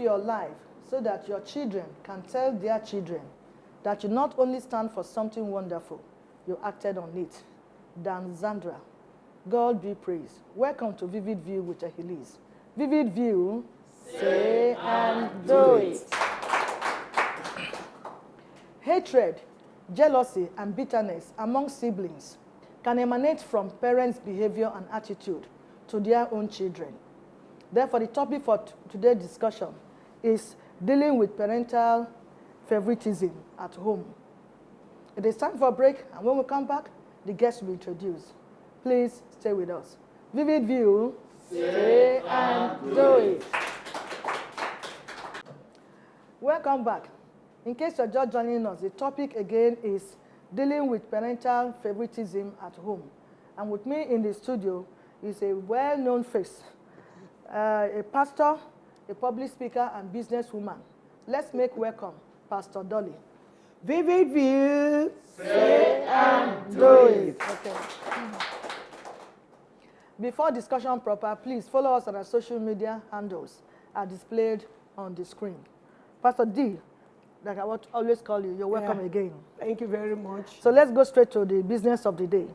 your life so that your children can tell their children that you not only stand for something wonderful, you acted on it. Dan Zandra, God be praised. Welcome to Vivid View with Achilles. Vivid View, say and do it. Hatred, jealousy, and bitterness among siblings can emanate from parents' behavior and attitude to their own children. Therefore, the topic for today's discussion is dealing with parental favoritism at home. It is time for a break, and when we come back, the guests will be introduced. Please stay with us. Vivid View, say and do it. Welcome back. In case you're just joining us, the topic again is dealing with parental favoritism at home. And with me in the studio is a well-known face, a pastor, a public speaker, and businesswoman. Let's make welcome Pastor Dolly. Vivid View, say and do it. Okay. Before discussion proper, please follow us on our social media handles are displayed on the screen. Pastor D, like I would always call you, you're welcome again. Thank you very much. So let's go straight to the business of the day.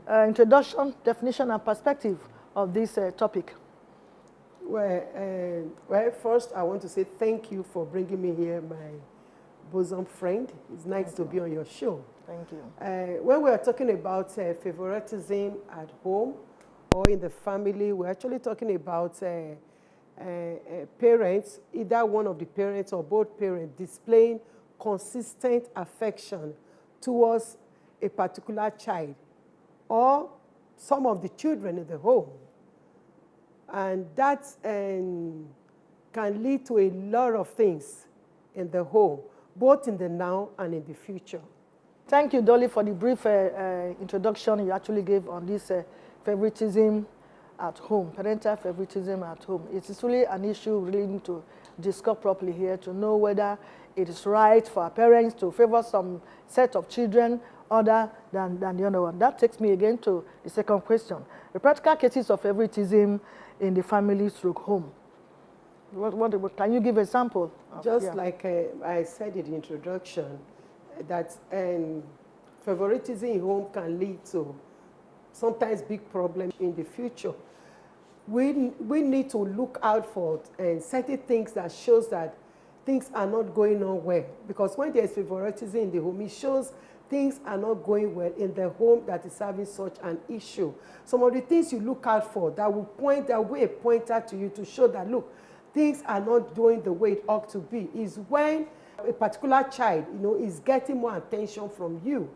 Introduction, definition, and perspective of this topic. Well, first I want to say thank you for bringing me here, my bosom friend. It's nice to be on your show. Thank you. When we are talking about favoritism at home or in the family, we're actually talking about parents, either one of the parents or both parents, displaying consistent affection towards a particular child or some of the children in the home. And that can lead to a lot of things in the home, both in the now and in the future. Thank you, Dolly, for the brief introduction you actually gave on this favoritism at home, parental favoritism at home. It is really an issue we really need to discuss properly here to know whether it is right for our parents to favor some set of children other than the other one. That takes me again to the second question. The practical cases of favoritism in the family through home. What can you give an example? Just like I said in the introduction, that favoritism in home can lead to sometimes big problems in the future. We need to look out for certain things that shows that things are not going on well. Because when there's favoritism in the home, it shows things are not going well in the home that is having such an issue. Some of the things you look out for that will be a pointer to you to show that, look, things are not doing the way it ought to be, is when a particular child, is getting more attention from you.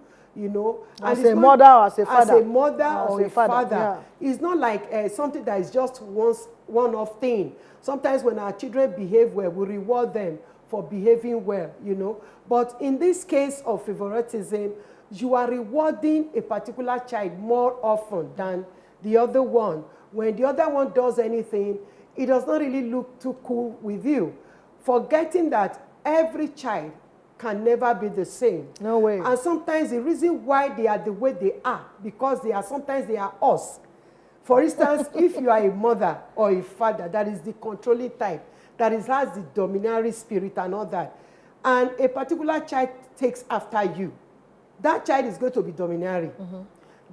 As a mother or as a father. As a mother or a father. Yeah. It's not like something that is just one-off thing. Sometimes when our children behave well, we reward them for behaving well, But in this case of favoritism, you are rewarding a particular child more often than the other one. When the other one does anything, it does not really look too cool with you. Forgetting that every child can never be the same. No way. And sometimes the reason why they are the way they are, because sometimes they are us. For instance, if you are a mother or a father that is the controlling type, that has the dominatory spirit and all that, and a particular child takes after you, that child is going to be dominatory. Mm-hmm.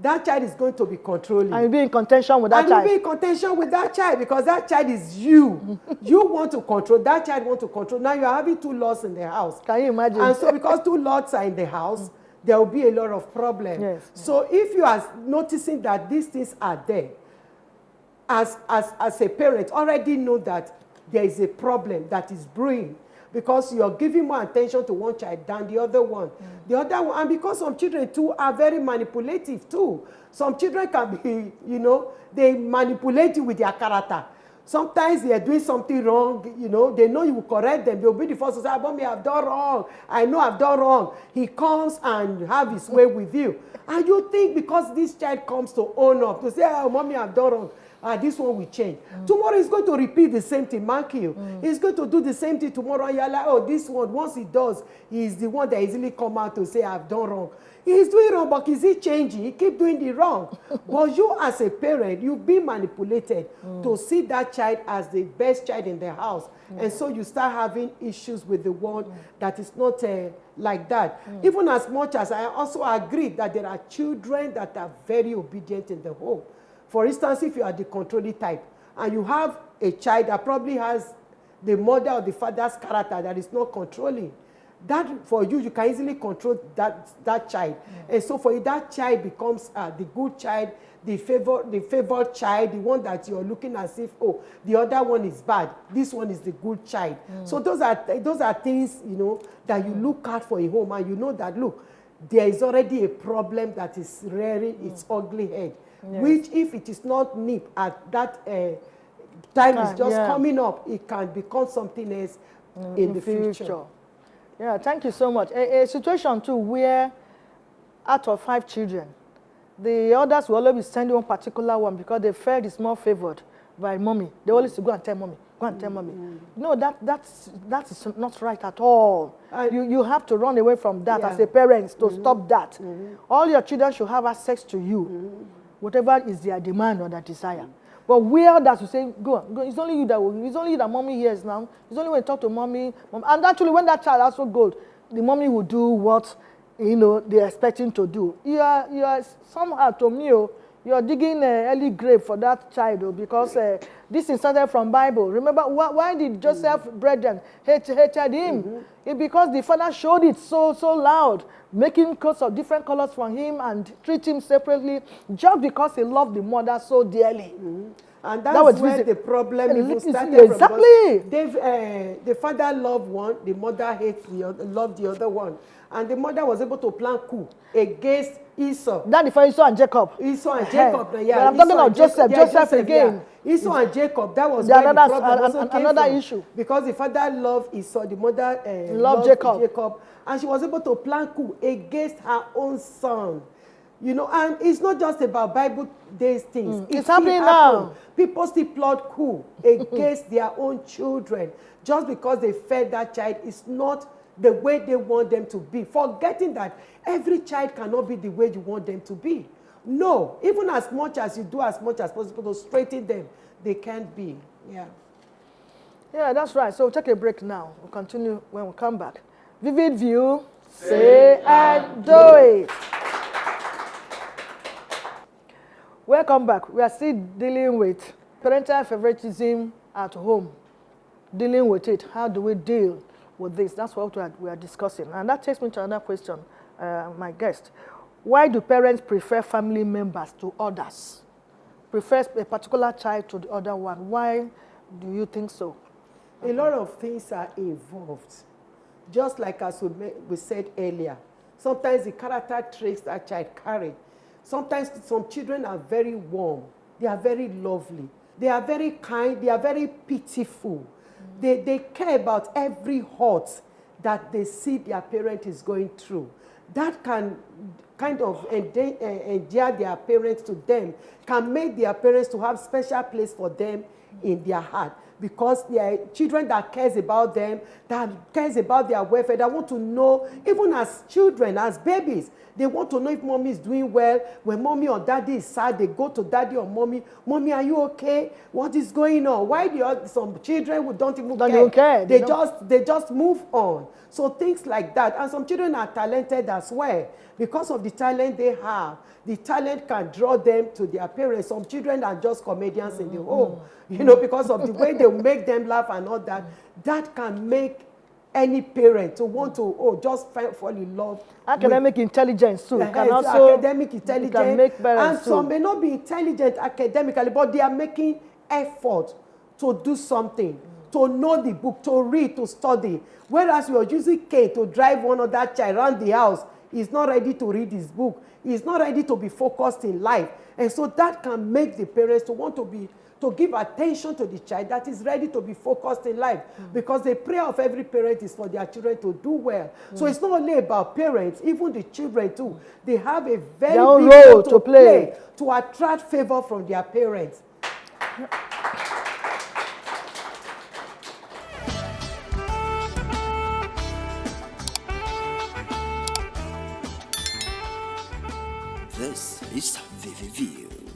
That child is going to be controlling. And you'll be in contention with that child. And you'll be in contention with that child because that child is you. You want to control. That child wants to control. Now you're having two lords in the house. Can you imagine? And so because two lords are in the house, there will be a lot of problems. Yes. So if you are noticing that these things are there, as a parent, already know that there is a problem that is brewing, because you're giving more attention to one child than the other one. The other one, and because some children too are very manipulative too. Some children can be, they manipulate you with their character. Sometimes they are doing something wrong, they know you will correct them. They'll be the first to say, Mommy, I've done wrong. I know I've done wrong. He comes and have his way with you. And you think because this child comes to own up, to say, oh, Mommy, I've done wrong, this one will change. Tomorrow he's going to repeat the same thing, mark you. He's going to do the same thing tomorrow, and you're like, oh, this one, once he does, he's the one that easily come out to say, I've done wrong. He's doing wrong, but is he changing? He keep doing the wrong. But you as a parent, you've been manipulated to see that child as the best child in the house. And so you start having issues with the one that is not like that. Even as much as I also agree that there are children that are very obedient in the home. For instance, if you are the controlling type and you have a child that probably has the mother or the father's character that is not controlling, that for you, you can easily control that child. And so for you, that child becomes the good child, the favored child, the one that you're looking as if, oh, the other one is bad. This one is the good child. So those are things, you know, that you look out for a home, and you know that, look, there is already a problem that is rearing its ugly head, which if it is not nipped at that time is just coming up, it can become something else in the future. Yeah, thank you so much. A situation too where out of 5 children, the others will always be sending one particular one because they felt is more favored by mommy. They always go and tell mommy, go and tell mommy. No, that is not right at all. You have to run away from that as a parent to stop that. All your children should have access to you, whatever is their demand or their desire. But where that you say, go, it's only you that will, it's only you that mommy hears now. It's only when you talk to mommy. And actually, when that child also goes, the mommy will do what, you know, they're expecting to do. You are somehow, to me, you are digging an early grave for that child, because this is started from Bible. Remember, why did Joseph brethren hated him? It's because the father showed it so loud, making coats of different colors for him and treat him separately, just because he loved the mother so dearly. And that's where the problem even started. Exactly. The father loved one, the mother loved the other one. And the mother was able to plan coup against Esau. That is for Esau and Jacob. Esau and Jacob. But I'm talking about Joseph. Joseph again. Esau and Jacob, that was where the problem also came another from. issue. Because the father loved Esau, the mother loved Jacob. And she was able to plan coup against her own son. You know, and it's not just about Bible-based things. It's happening now. People still plot coup against their own children just because they fed that child is not the way they want them to be, forgetting that every child cannot be the way you want them to be. No, even as much as you do as much as possible to straighten them, they can't be. Yeah, that's right. So we'll take a break now. We'll continue when we come back. Vivid View, say and do it. Welcome back. We are still dealing with parental favoritism at home. Dealing with it. How do we deal with this? That's what we are discussing. And that takes me to another question, my guest. Why do parents prefer family members to others? Prefer a particular child to the other one? Why do you think so? A lot of things are involved. Just like as we said earlier, sometimes the character traits that child carry. Sometimes some children are very warm. They are very lovely. They are very kind. They are very pitiful. They care about every hurt that they see their parent is going through. That can kind of endear their parents to them, can make their parents to have special place for them in their heart. Because they are children that cares about them, that cares about their welfare, that want to know, even as children, as babies, they want to know if mommy is doing well. When mommy or daddy is sad, they go to daddy or mommy. Mommy, are you okay? What is going on? Why do some children who don't even care? They just move on. So things like that. And some children are talented as well. Because of the talent they have, the talent can draw them to their parents. Some children are just comedians in the home, you know, because of the way they make them laugh and all that. That can make any parent to want to just fall in love. Academic intelligence too. Can also academic intelligence. Can make and too. Some may not be intelligent academically, but they are making effort to do something, to know the book, to read, to study. Whereas you are using cane to drive one other child around the house, he's not ready to read his book. He's not ready to be focused in life. And so that can make the parents to want to give attention to the child that is ready to be focused in life. Because the prayer of every parent is for their children to do well. So it's not only about parents, even the children too. They have a very big role to play to attract favor from their parents. This is VVView.